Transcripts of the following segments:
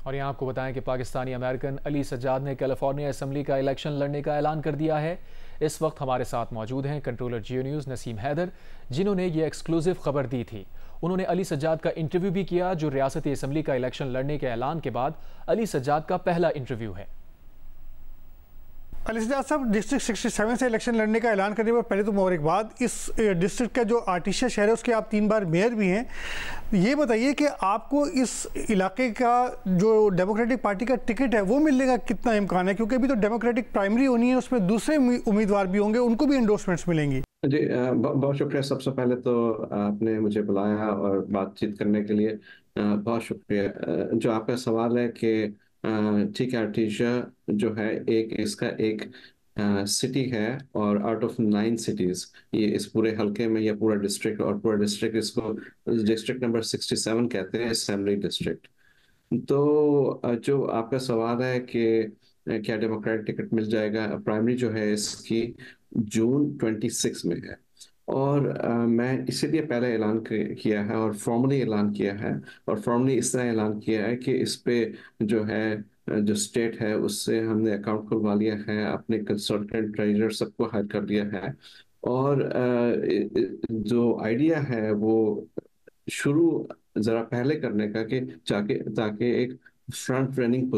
और यहाँ आपको बताएं कि पाकिस्तानी अमेरिकन अली सज्जाद ने कैलिफोर्निया असम्बली का इलेक्शन लड़ने का ऐलान कर दिया है। इस वक्त हमारे साथ मौजूद हैं कंट्रोलर जियो न्यूज़ नसीम हैदर, जिन्होंने ये एक्सक्लूसिव खबर दी थी। उन्होंने अली सज्जाद का इंटरव्यू भी किया, जो रियासती असम्बली का इलेक्शन लड़ने के ऐलान के बाद अली सज्जाद का पहला इंटरव्यू है। अली सज्जाद साहब, डिस्ट्रिक्ट 67 से इलेक्शन लड़ने का ऐलान करने पर पहले तो मुबारकबाद। इस डिस्ट्रिक्ट का जो आर्टिशिया शहर है उसके आप 3 बार मेयर भी हैं। ये बताइए कि आपको इस इलाके का जो डेमोक्रेटिक पार्टी का टिकट है वो मिलने का कितना इम्कान है, क्योंकि अभी तो डेमोक्रेटिक प्राइमरी होनी है, उसमें दूसरे उम्मीदवार भी होंगे, उनको भी इंडोर्समेंट्स मिलेंगी। जी, बहुत शुक्रिया। सबसे पहले तो आपने मुझे बुलाया और बातचीत करने के लिए बहुत शुक्रिया। जो आपका सवाल है कि ठीक है, आर्टिशिया जो है एक सिटी है और आउट ऑफ 9 सिटीज ये इस पूरे हल्के में, या पूरा डिस्ट्रिक्ट, और पूरा डिस्ट्रिक्ट इसको डिस्ट्रिक्ट नंबर 67 कहते हैं, असेंबली डिस्ट्रिक्ट। तो जो आपका सवाल है कि क्या डेमोक्रेटिक टिकट मिल जाएगा, प्राइमरी जो है इसकी जून 26 में है। और मैं इसीलिए पहले ऐलान किया है और फॉर्मली ऐलान किया है। और फॉर्मली इस तरह ऐलान किया है कि इस पे जो है, जो स्टेट है उससे हमने अकाउंट खुलवा लिया है, अपने कंसल्टेंट ट्रेजरर सबको हायर कर लिया है। और जो आइडिया है वो शुरू जरा पहले करने का, कि जाके ताकि एक फ्रंट रनिंग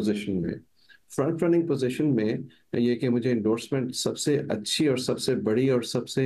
पोजीशन में ये कि मुझे इंडोर्समेंट सबसे अच्छी और सबसे बड़ी और सबसे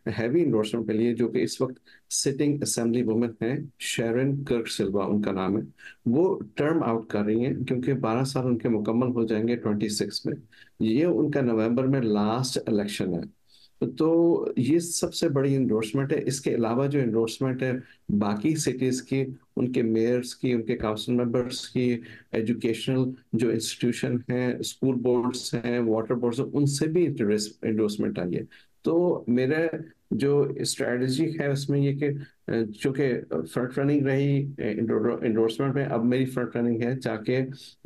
हैवी इंडोर्समेंट मिली है, जो कि इस वक्त सिटिंग असेंबली वुमेन है, शेरन कर्क सिल्वा उनका नाम है। वो टर्म आउट कर रही हैं क्योंकि 12 साल उनके मुकम्मल हो जाएंगे 26 में। ये उनका नवंबर में लास्ट इलेक्शन है। तो ये सबसे बड़ी इंडोर्समेंट है। इसके अलावा जो इंडोर्समेंट है बाकी सिटीज की, उनके मेयर्स की, उनके काउंसिल मेंबर्स की, एजुकेशनल जो इंस्टीट्यूशन हैं, स्कूल बोर्ड्स हैं, वाटर बोर्ड्स हैं, उनसे भी इंडोर्समेंट आई है। तो मेरा जो स्ट्रेटजी है उसमें ये कि चूंकि फ्रंट रनिंग रही इंडोर्समेंट में, अब मेरी फ्रंट रनिंग है जाके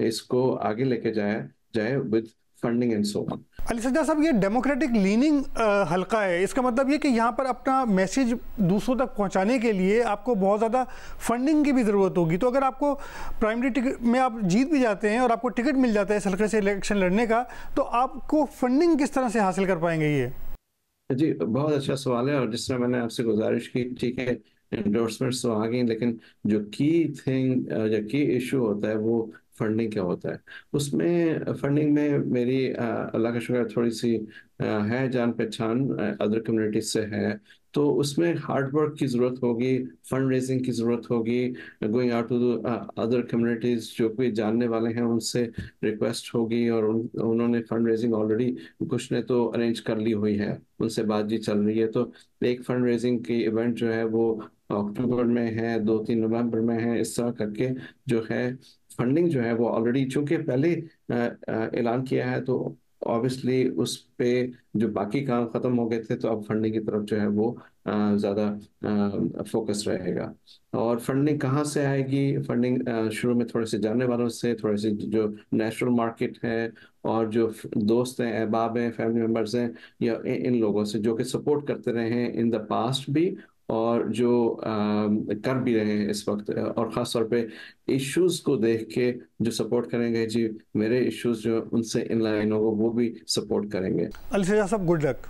इसको आगे लेके जाया जाए with funding and so on. Ali Sajjad साहब, ये डेमोक्रेटिक लीनिंग हल्का है, इसका मतलब ये कि यहाँ पर अपना मैसेज दूसरों तक पहुँचाने के लिए आपको बहुत ज़्यादा फंडिंग की भी ज़रूरत होगी। तो अगर आपको प्राइमरी टिकट में आप जीत भी जाते हैं और आपको टिकट मिल जाता है इस हल्के से इलेक्शन लड़ने का, तो आपको फंडिंग किस तरह से हासिल कर पाएंगे? ये जी, बहुत अच्छा सवाल है। और जिस तरह मैंने आपसे गुजारिश की, ठीक है, एंडोर्समेंट्स तो आ गई, लेकिन जो की इशू होता है वो फंडिंग क्या होता है। उसमें फंडिंग में मेरी अल्लाह का शुक्र थोड़ी सी है जान पहचान अदर कम्युनिटीज से है। तो उसमें हार्ड वर्क की ज़रूरत होगी, फंड रेजिंग की ज़रूरत होगी, going out to other communities, जो कोई जानने वाले हैं उनसे रिक्वेस्ट होगी। और उन्होंने फंड रेजिंग ऑलरेडी कुछ ने तो अरेंज कर ली हुई है, उनसे बातचीत चल रही है। तो एक फंड रेजिंग की इवेंट जो है वो अक्टूबर में है, 2-3 नवंबर में है। इस तरह करके जो है फंडिंग जो है वो ऑलरेडी, चूंकि पहले ऐलान किया है, तो ऑब्वियसली उस पे जो बाकी काम खत्म हो गए थे, तो अब फंडिंग की तरफ जो है वो ज़्यादा फोकस रहेगा। और फंडिंग कहाँ से आएगी? फंडिंग शुरू में थोड़े से जानने वालों से, थोड़े से जो नेशनल मार्केट है, और जो दोस्त हैं, अहबाब हैं, फैमिली मेम्बर्स हैं, या इन लोगों से जो कि सपोर्ट करते रहे हैं इन द पास्ट भी, और जो कर भी रहे हैं इस वक्त। और ख़ास तौर पे इश्यूज को देख के जो सपोर्ट करेंगे, जी मेरे इश्यूज जो उनसे इन लाइन होगा वो भी सपोर्ट करेंगे। अली सज्जाद साहब, गुड लक।